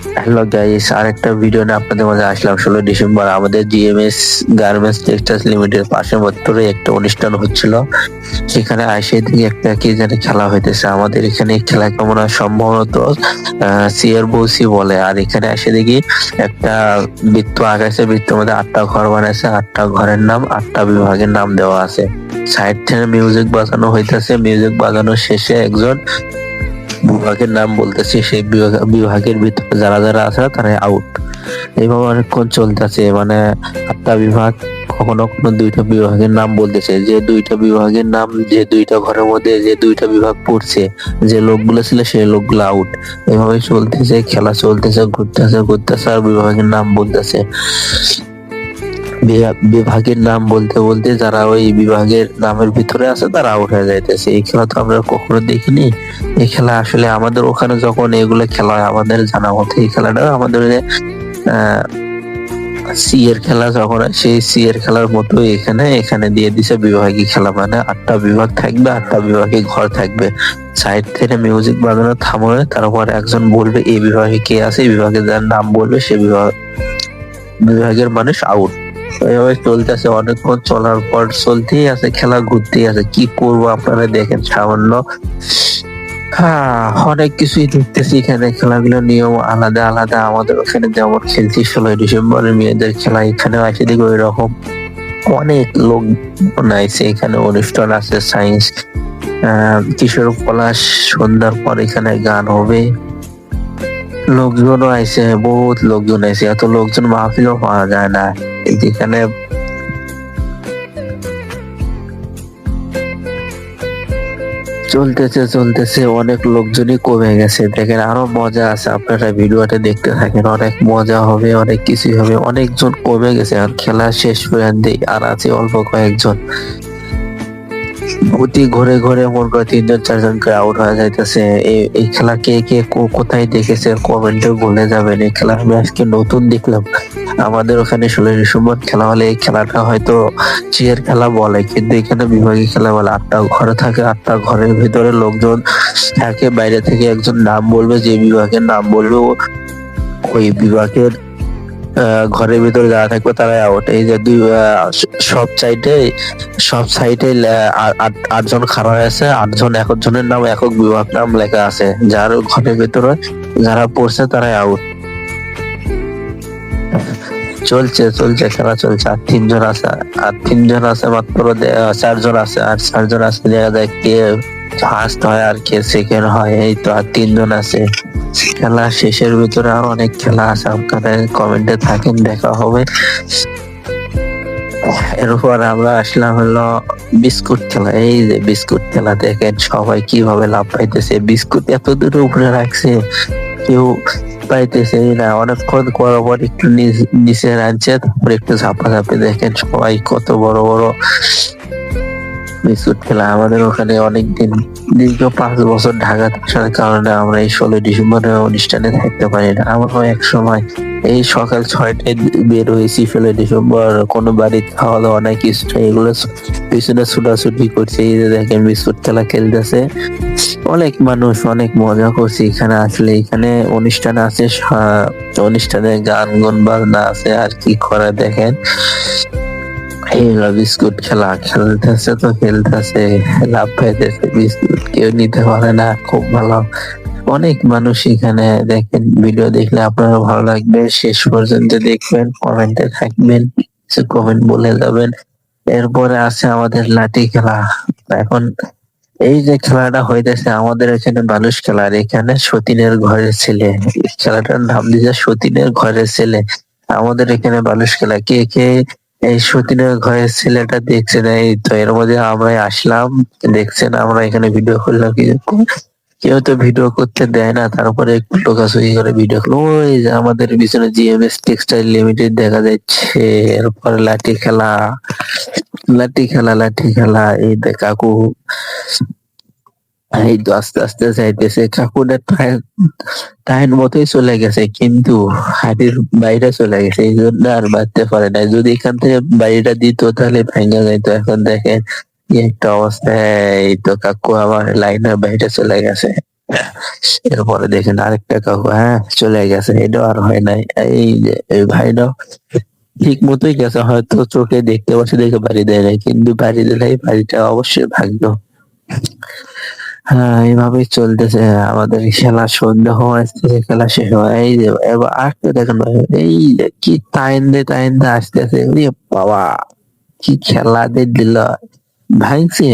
Hello guys, আর একটা video নিয়ে আপনাদের মাঝে আসলাম। 16 ডিসেম্বর আমাদের জিএমএস গার্মেন্টস টেক্সটাইলস লিমিটেড পাশের বত্তরে একটা অনুষ্ঠান হচ্ছিল। সেখানে আইসে দিকে একটা কি জানি খেলা হইতেছে। আমাদের এখানে এই খেলা কেমন হয় সম্ভবত সিয়ার বৌসি বলে। আর এখানে এসে দেখি একটা বৃত্ত আঁকাইছে, বৃত্তের মধ্যে 8টা ঘর বানাইছে, 8টা ঘরের নাম 8টা বিভাগের নাম দেওয়া আছে। সাইড থেকে মিউজিক বাজানো হইতেছে, মিউজিক বাজানোর শেষে একজন বিভাগের নাম বলতেছি, সেই বিভাগের ভিতরে যারা যারা আছে তারা আউট। এইভাবে অনেকক্ষণ চলতেছে, মানে 8টা বিভাগ, কখনো কখনো 2টা বিভাগের নাম বলতেছে। যে 2টা বিভাগের নাম, যে 2টা ঘরের মধ্যে যে 2টা বিভাগ পড়ছে, যে লোকগুলো ছিল সেই লোকগুলো আউট। এইভাবে চলতেছে, খেলা চলতেছে, ঘুরতেছে ঘুরতেছে আর বিভাগের নাম বলতেছে। বিভাগের নাম বলতে বলতে যারা ওই বিভাগের নামের ভিতরে আছে তারা আউট হয়ে যাইতেছে। এই খেলা তো আমরা কখনো দেখিনি। এই খেলা আসলে আমাদের ওখানে যখন এগুলো খেলা হয়, আমাদের জানা মতো এই খেলাটা আমাদের আহ সি এর খেলা যখন হয়, সেই সি এর খেলার মতো এখানে এখানে দিয়ে দিছে বিভাগীয় খেলা। মানে 8টা বিভাগ থাকবে, 8টা বিভাগে ঘর থাকবে। সাইড থেকে মিউজিক বাজানো থামবে, তারপর একজন বলবে এই বিভাগে কে আছে, এই বিভাগে যার নাম বলবে সে বিভাগের মানুষ আউট। এইভাবে চলতেছে, অনেকক্ষণ চলার পর চলতেই আছে, খেলা ঘুরতেই আছে। কি করবো আপনারা দেখেন, সামান্য অনেক কিছুই দেখতেছি এখানে। খেলাগুলোর নিয়ম আলাদা আলাদা। আমাদের ওখানে যেমন খেলছি 16 ডিসেম্বরের মেয়েদের খেলা, এখানে আছে দেখো ওই রকম অনেক লোক আইছে। এখানে অনুষ্ঠান আছে, সায়েন্স কিশোর পলাশ, সন্ধ্যার পর এখানে গান হবে। লোকজনও আইছে, বহুত লোকজন আইছে। এত লোকজন মাহফিলও পাওয়া যায় না। এই যেখানে চলতেছে চলতেছে অনেক লোকজনই কমে গেছে। দেখেন আরো মজা আছে, আপনারা ভিডিওটা দেখতে থাকেন, অনেক মজা হবে, অনেক কিছুই হবে। অনেকজন কমে গেছে, আর খেলা শেষ পর্যন্ত আর আছে অল্প কয়েকজন। প্রতি ঘরে ঘরে মনে করে 3 জন 4 জন করে আউট হয়ে যাইতেছে। এই খেলা কে কে কোথায় দেখেছে কমেন্টে বলে যাবেন। এই খেলা আমি আজকে নতুন দেখলাম। আমাদের ওখানে 16 ডিসেম্বর খেলা হলে এই খেলাটা হয়তো চেয়ার খেলা বলে, কিন্তু এখানে বিভাগীয় খেলা বলে। 8টা ঘরে থাকে, 8টা ঘরের ভিতরে লোকজন থাকে, বাইরে থেকে একজন নাম বলবে, যে বিভাগের নাম বলবে ওই বিভাগের ঘরের ভিতরে যারা থাকবে তারাই আউট। এই যে সব সাইডে, সব সাইডে 8জন খাড়া হয়ে আছে, 8জন এক জনের নাম একক বিভাগ নাম লেখা আছে। যার ঘরের ভিতরে যারা পড়ছে তারাই আউট। চলছে চলছে খেলা চলছে। আর 3জন আছে, আর 3জন আছে মাত্র, 4জন আছে, আর 4জন আছে। দেখা যায় কে ফার্স্ট হয় আর কে সেকেন্ড হয়, এই তো আর 3জন আছে। খেলা শেষের ভিতরে আর অনেক খেলা আছে, আপনারা কমেন্টে থাকেন, দেখা হবে। এরপর আমরা আসলাম হলো বিস্কুট খেলা। এই যে বিস্কুট খেলা দেখেন সবাই কিভাবে লাভ পাইতেছে। বিস্কুট এত দূরে উপরে রাখছে, কেউ পাইতেছে না। অনেকক্ষণ করার পর একটু নিচে রাখছে, তারপর একটু ঝাপাঝাপি। দেখেন সবাই কত বড় বড় বিস্কুট খেলা। আমাদের ওখানে অনেকদিন, দীর্ঘ 5 বছর ঢাকাতে আসার কারণে আমরা এই 16 ডিসেম্বরের অনুষ্ঠানে থাকতে পারি না। আমরাও এক সময় এই সকাল 6টায় বের হয়েছি 16 ডিসেম্বর, কোনো বাড়িতে খাওয়া দাওয়া নাই, কিছু নাই, এগুলো পিছনে ছুটাছুটি করছে। এই যে দেখেন বিস্কুট খেলা খেলতেছে অনেক মানুষ, অনেক মজা করছি এখানে আসলে। এখানে অনুষ্ঠান আছে, অনুষ্ঠানে গান গুন বাজনা আছে, আর কি করে দেখেন। এইগুলা বিস্কুট খেলা খেলতেছে তো খেলতেছে, লাভ পাইতেছে, বিস্কুট কেউ নিতে পারে না। খুব ভালো, অনেক মানুষ এখানে। দেখেন ভিডিও দেখলে আপনার ভালো লাগবে, শেষ পর্যন্ত দেখবেন, কমেন্টে থাকবেন, কিছু কমেন্ট বলে যাবেন। এরপরে আছে আমাদের লাঠি খেলা। এখন এই যে খেলাটা হইতেছে আমাদের এখানে বালুস খেলা, আর এখানে সতীনের ঘরের ছেলে। এই খেলাটার নাম দিয়েছে সতীনের ঘরের ছেলে। আমাদের এখানে বালুস খেলা। কে কে এই সতীনের ঘরের ছেলেটা দেখছেন? এই তো এর মধ্যে আমরাই আসলাম, দেখছেন আমরা এখানে ভিডিও করলাম। কেউ তো ভিডিও করতে দেয় না, তারপরে একটু টোকাছুকি করে ভিডিও করলো। ওই যে আমাদের পিছনে জিএমএস টেক্সটাইল লিমিটেড দেখা যাচ্ছে। এরপর লাঠি খেলা, লাঠি খেলা, লাঠি খেলা। এই দেখ কাকু, এই তো আস্তে আস্তে যাইতেছে। কাকুটা টাইম মতোই চলে গেছে, কিন্তু হাড়ির বাইরে চলে গেছে, এই জন্য আর বাঁচতে পারে না। যদি এখান থেকে বাড়িটা দিত তাহলে ভেঙে যাইতো। এখন দেখেন কি একটা অবস্থা। এই তো কাকু আমার লাইনের বাইরে চলে গেছে। এরপরে দেখেন আরেকটা কাকু, হ্যাঁ চলে গেছে, এটাও আর হয় নাই। এই যে এই ভাইটাও ঠিক মতোই গেছে, হয়তো চোখে দেখতে পাচ্ছে দেখে বাড়ি দেয় নাই, কিন্তু বাড়ি দিলে এই বাড়িটা অবশ্যই ভাগ্য। হ্যাঁ, এইভাবেই চলতেছে আমাদের খেলা। সন্ধ্যা হওয়া আসতেছে, খেলা শেষ হয়। এই যে এবার আসতে দেখেন ভাই, এই যে কি তাইন্দে আসতেছে, বাবা কি খেলা দিল, ভাঙছে